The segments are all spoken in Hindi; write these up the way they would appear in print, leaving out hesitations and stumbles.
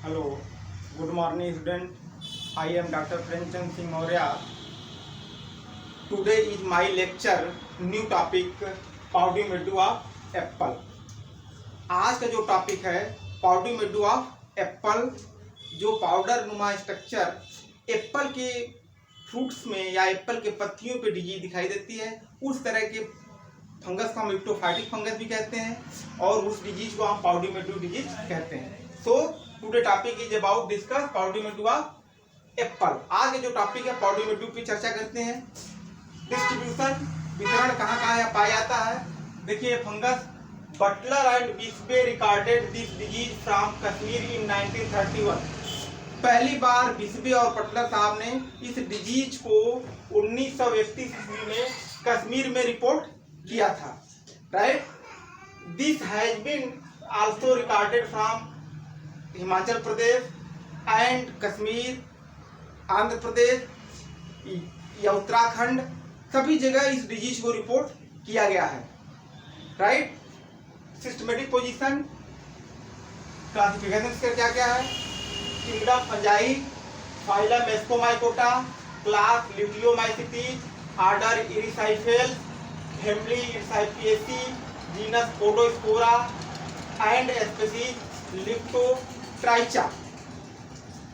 Hello, good morning student. I am Dr. Premchand Singh Maurya. Today is my lecture, new topic, powdery mildew of apple. आज का जो टॉपिक है पाउडरी मिल्ड्यू ऑफ एप्पल, जो पाउडर नुमा स्ट्रक्चर एप्पल के फ्रूट्स में या एप्पल के पत्तियों पे डिजीज दिखाई देती है, उस तरह के फंगस को हम इक्टोफाइटिक फंगस भी कहते हैं और उस डिजीज को हम पाउडरी मिल्ड्यू डिजीज कहते हैं। So today topic is about discuss powdery mildew of Apple. आज के जो टॉपिक है पाउडरी मिल्ड्यू की चर्चा करते हैं। डिस्ट्रीब्यूशन, वितरण कहाँ कहाँ पाया जाता है। देखिए fungus Butler and Bisby recorded this disease from Kashmir in 1931। पहली बार बिस्बे और बटलर साहब ने इस डिजीज को 1931 ईस्वी में कश्मीर में रिपोर्ट किया था। Right, this has been also recorded from Himachal Pradesh and Kashmir, Andhra Pradesh या उत्तराखंड, सभी जगह इस डिजीज को रिपोर्ट किया गया है। राइट, सिस्टमेटिक पोजीशन, क्लासिफिकेशन का क्या क्या है। Kingdom fungi, phylum ascomycota, class leotiomycetes, order erysiphales, family erysiphaceae, genus podosphaera and species leucotricha,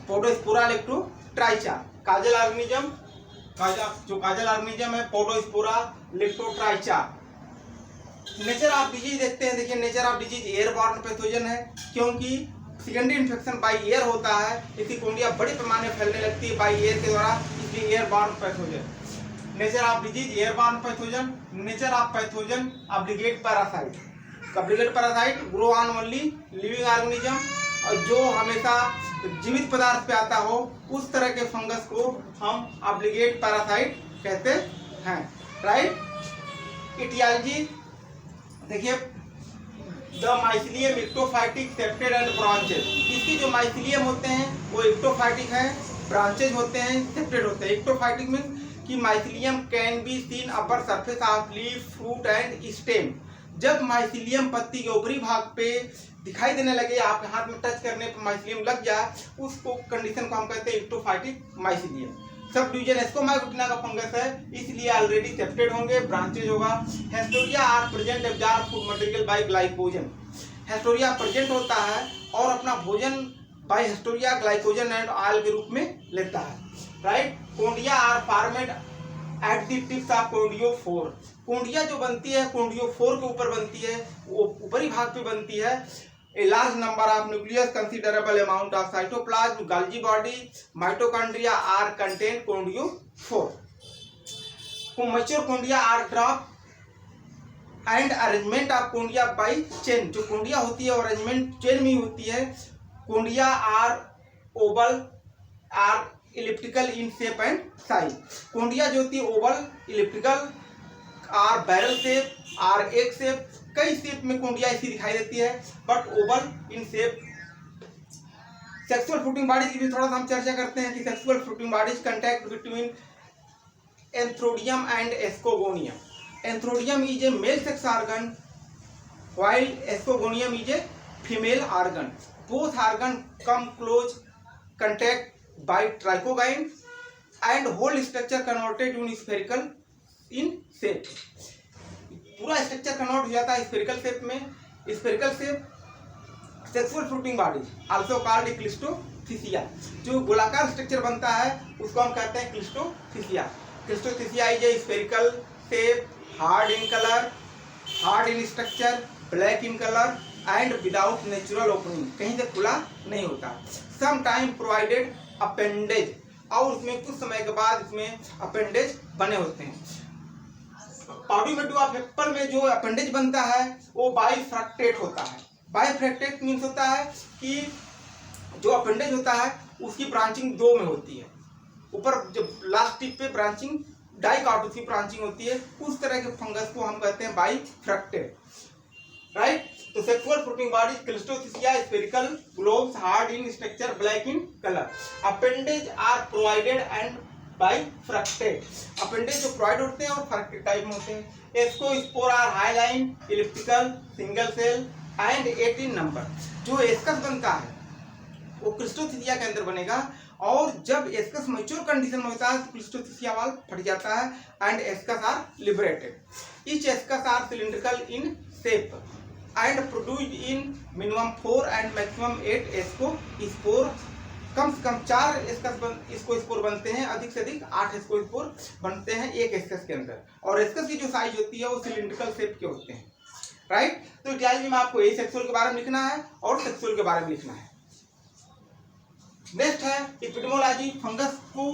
podosphaera leucotricha. Causal organism, जो काजल ऑर्गेनिज्म है podosphaera leucotricha. Nature of disease देखते हैं। देखिए nature of disease airborne pathogen है, क्योंकि सेकेंडरी इन्फेक्शन बाय एयर होता है, इसकी कुंडियां बड़े पैमाने फैलने लगती है बाय एयर के द्वारा, इसलिए airborne pathogen. Nature of disease airborne pathogen. Nature of pathogen obligate parasite. Obligate parasite grow on only living organism, और जो हमेशा जीवित पदार्थ पे आता हो उस तरह के फंगस को हम ऑब्लिगेट पैरासाइट कहते हैं। राइट, इटियोलॉजी देखिए, the mycelium ectophytic septate and branches. इसकी जो माइसिलियम होते हैं वो इक्टोफाइटिक है, ब्रांचेज होते हैं सेप्टेड होते हैं। इक्टोफाइटिक मीन कि mycelium can be seen upper surface of leaf, fruit and stem. जब माइसिलियम पत्ती के ऊपरी भाग पे दिखाई देने लगे, आपके हाथ में टच करने पर माइसिलियम लग जाए, उसको कंडीशन को हम कहते हैं ectophytic mycelium. Subdivision ascomycotina का फंगस है, इसलिए ऑलरेडी सेप्टेड होंगे, ब्रांचेज होगा। Haustoria are present absorb food material by glycogen. Haustoria present होता है और अपना भोजन by haustoria glycogen and oil के रूप में लेता है। Right, conidia are formed at the tips of conidiophore. Conidia जो बनती है कोंडियोफोर के ऊपर बनती है, वो ऊपरी भाग पे बनती है। A large number of nucleus, considerable amount of cytoplasm, Golgi body, mitochondria are contain conidiophore. Mature condia are drop and arrangement of condia by chain. जो condia होती है और arrangement chain में होती है। condia are oval, are elliptical in shape and size. condia जो होती है oval, elliptical, are barrel shape, are egg shape, कई शेप में कुंडिया ऐसी दिखाई देती है, but oval in shape. Sexual fruiting bodies की भी थोड़ा सा हम चर्चा करते हैं कि sexual fruiting bodies contact between antheridium and ascogonium. Antheridium is a male sex organ while ascogonium is a female organ. Both organ come close contact by trichogyne and whole structure converted in spherical in shape. पूरा स्ट्रक्चर कन्वर्ट हो जाता है स्फेरिकल शेप में। Spherical shape sexual fruiting body also called cleistothecia. जो गोलाकार स्ट्रक्चर बनता है उसको हम कहते हैं cleistothecia. Cleistothecia is a spherical shape, hard in colour, hard in structure, black in colour and without natural opening, कहीं से खुला नहीं होता। सम टाइम प्रोवाइडेड अपेंडेज, और उसमें कुछ समय के बाद इसमें अपेंडेज बने होते हैं। पाउडरी मिल्ड्यू ऑफ एप्पल में जो अपेंडेज बनता है वो बाइफ्रैक्टेट होता है। बाइफ्रैक्टेट मीन्स होता है कि जो अपेंडेज होता है उसकी ब्रांचिंग दो में होती है। ऊपर जब लास्ट टिप पे ब्रांचिंग डाइकॉट की ब्रांचिंग होती है, उस तरह के फंगस को हम कहते हैं बाइफ्रैक्टेट। राइट, तो sexual fruiting body cleistothecia, spherical, globes, hard in structure, black in colour. Appendage are provided and bifurcate. Appendage जो प्रोवाइड होते हैं और फ्रैक्टेट टाइप में होते हैं। Ascospore are hyaline, elliptical, single cell and 18 number. जो एस्कस बनता है वो क्लिस्ट्रोथिसिया के अंदर बनेगा। और जब एस्कस मैच्योर कंडीशन में होता है तो क्लिस्ट्रोथिसिया वाल्व फट जाता है and ascus are liberated. Each ascus are cylindrical in shape and produced in minimum 4 and maximum 8 ascospore. कम से कम 4 एस्कोस्पोर बनते हैं, अधिक से अधिक 8 एस्कोस्पोर बनते हैं एक एस्कस के अंदर। और एस्कस की जो साइज होती है वो सिलिंड्रिकल शेप के होते हैं, राइट। तो इटालजी में आपको एसेक्सुअल के बारे में लिखना है और सेक्सुअल के बारे में लिखना है। नेक्स्ट है एपिडेमोलॉजी। फंगस को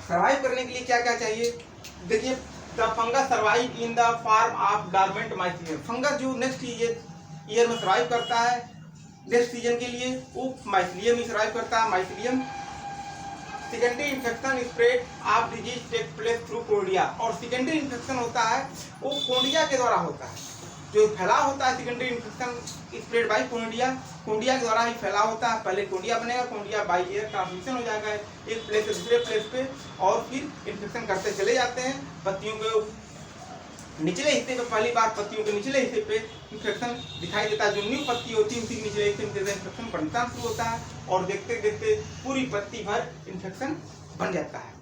सर्वाइव करने के लिए क्या क्या चाहिए? देखिए, the fungus survive in the form of dormant mycelium. Fungus जो नेक्स्ट ईयर में सर्वाइव करता है, नेक्स्ट सीजन के लिए, वो माइसीलियम ही सर्वाइव करता है, mycelium. Secondary infection spread of disease take place through conidia. और सेकेंडरी इन्फेक्शन होता है वो कोर्डिया के द्वारा होता है। जो फैलाव होता है सेकेंडरी इन्फेक्शन स्प्रेड बाई कोर्डिया, कोर्डिया के द्वारा ही फैलाव होता है। पहले कोर्डिया बनेगा, कोर्डिया बाई एयर ट्रांसमिशन हो जाएगा एक प्लेस से दूसरे प्लेस पे, और फिर इन्फेक्शन करते चले जाते हैं। पत्तियों के निचले हिस्से पे, पहली बार पत्तियों के निचले हिस्से पे इन्फेक्शन दिखाई देता है। जो न्यू पत्ती होती है उसी के निचले हिस्से में इन्फेक्शन बनना शुरू होता है और देखते देखते पूरी पत्ती भर इन्फेक्शन बन जाता है,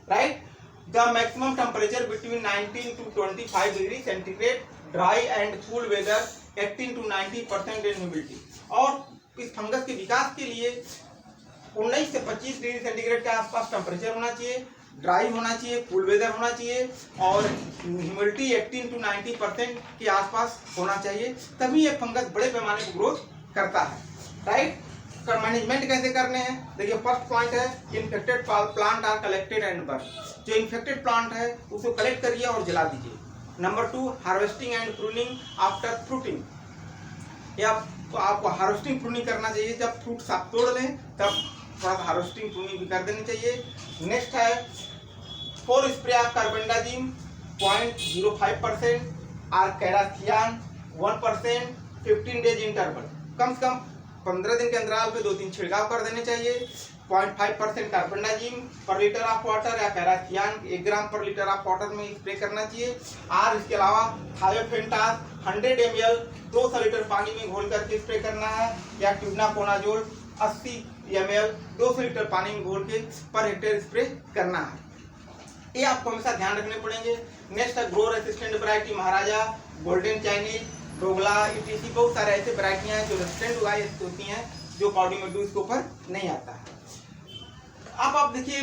right. The maximum temperature between 19 to 25 degree centigrade, dry and cool weather, 18 to 90% humidity. और इस फंगस के विकास के लिए 19 से 25 डिग्री सेंटीग्रेड के आसपास टेम्परेचर होना चाहिए, ड्राई होना चाहिए, कूल वेदर होना चाहिए और ह्यूमिडिटी 18 to 90% के आसपास होना चाहिए। तभी ये फंगस बड़े पैमाने पर ग्रोथ करता है, राइट। मैनेजमेंट कैसे करने हैं? देखिए, फर्स्ट पॉइंट है infected plant are collected and burn. जो इन्फेक्टेड प्लांट है उसको कलेक्ट करिए और जला दीजिए। Number 2, harvesting and pruning after fruiting. या तो आपको हार्वेस्टिंग प्रूनिंग करना चाहिए, जब फ्रूट्स आप तोड़ लें तब थोड़ा सा हार्वेस्टिंग प्रूनिंग भी कर देनी चाहिए। नेक्स्ट है फॉर स्प्रे ऑफ कार्बेंडाजिम 0.05% और कैराथियान 1%, 15 डेज इंटरवल। कम से कम 15 दिन के अंतराल पे 2-3 छिड़काव कर देने चाहिए। 0.5% कार्बेंडाजिम पर लीटर ऑफ वाटर या पैराथियान 1 ग्राम पर लीटर ऑफ वाटर में स्प्रे करना चाहिए। और इसके अलावा थायोफेंटास 100 ml 200 लीटर पानी में घोल करके स्प्रे करना है, या ट्यूबनाकोनाजोल 80 ml 200 लीटर पानी में घोल के पर हेक्टेयर स्प्रे करना है। ये आपको हमेशा ध्यान रखने पड़ेंगे। नेक्स्ट है ग्रो रेसिस्टेंट वैरायटी महाराजा, गोल्डन चाइनीज, डोगला, ETC, बहुत सारे ऐसे वैरायटियां हैं जो रेसिस्टेंट वाइज होती हैं, जो कॉर्डिमेडूज के ऊपर नहीं आता है। अब आप देखिए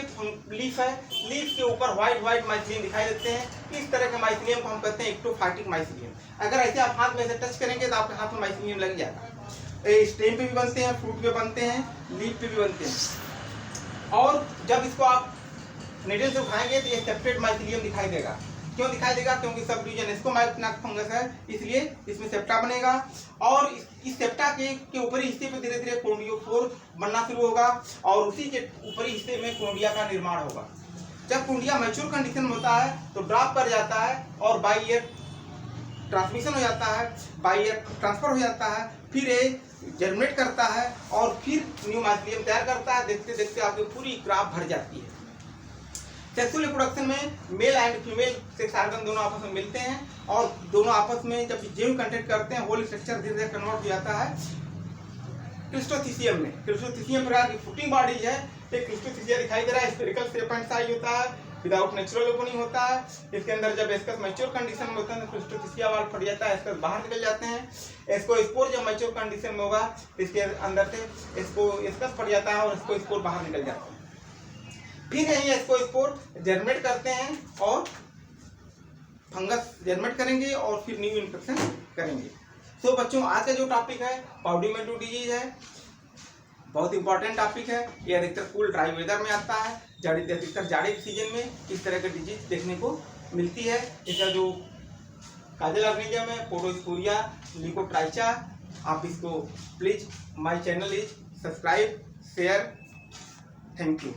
लीफ है, लीफ के ऊपर व्हाइट माइसीलियम दिखाई देते हैं। इस तरह के माइसीलियम को हम कहते हैं एक्टोफाइटिक माइसीलियम। अगर ऐसे आप हाथ में से टच करेंगे तो आपके हाथ में माइसीलियम लग जाएगा। स्टेम पे भी बनते हैं, फ्रूट पे बनते हैं, लीफ पे भी बनते हैं। और जब इसको आप नेडल से उठाएंगे तो ये सेप्टेड माइसीलियम दिखाई देगा। क्यों दिखाई देगा? क्योंकि सब रीजन एस्कोमाइकोटिक फंगस है, इसलिए इसमें सेप्टा बनेगा। और इस सेप्टा के ऊपरी हिस्से पे धीरे धीरे कोन्डियोफोर बनना शुरू होगा और उसी के ऊपरी हिस्से में कोन्डिया का निर्माण होगा। जब कोन्डिया मैच्योर कंडीशन में होता है तो ड्रॉप कर जाता है और बाई ईयर ट्रांसमिशन हो जाता है, बाई ईयर ट्रांसफर हो जाता है, फिर ये जर्मिनेट करता है और फिर न्यू माइसीलियम तैयार करता है। देखते देखते आपकी पूरी क्रॉप भर जाती है। सेक्सुअल रिप्रोडक्शन में male and female sex organ दोनों आपस में मिलते हैं और दोनों आपस में जब जीव कंटेक्ट करते हैं होल स्ट्रक्चर धीरे धीरे कन्वर्ट हो जाता है क्लिस्टोथिसियम में। क्लिस्टोथिसियम प्रकार की फुटिंग बॉडी है। एक क्लिस्टोथिसिया दिखाई दे रहा है, स्फेरिकल शेप एंड साइज होता है, विदाउट नेचुरल ओपनिंग होता है। इसके अंदर जब एस्कस मैच्योर कंडीशन में होता है तो क्लिस्टोथिसिया वाल फट जाता है, एस्कस बाहर निकल जाते हैं। एस्कोस्पोर जब मैच्योर कंडीशन में होगा इसके अंदर से एस्कस फट जाता है और एस्कोस्पोर बाहर निकल जाता है। फिर यही एस्कोस्पोर जर्मिनेट करते हैं और फंगस जर्मिनेट करेंगे और फिर न्यू इन्फेक्शन करेंगे। तो बच्चों, आज का जो टॉपिक है पाउडीमेटू डिजीज है, बहुत इंपॉर्टेंट टॉपिक है। ये अधिकतर कूल ड्राई वेदर में आता है, अधिकतर जाड़े के सीजन में इस तरह की डिजीज देखने को मिलती है। इसका जो काजल ऑर्गेनिज्म है पोडोस्पोरिया लिकोट्राइचा। आप इसको please my channel is subscribe, share, thank you.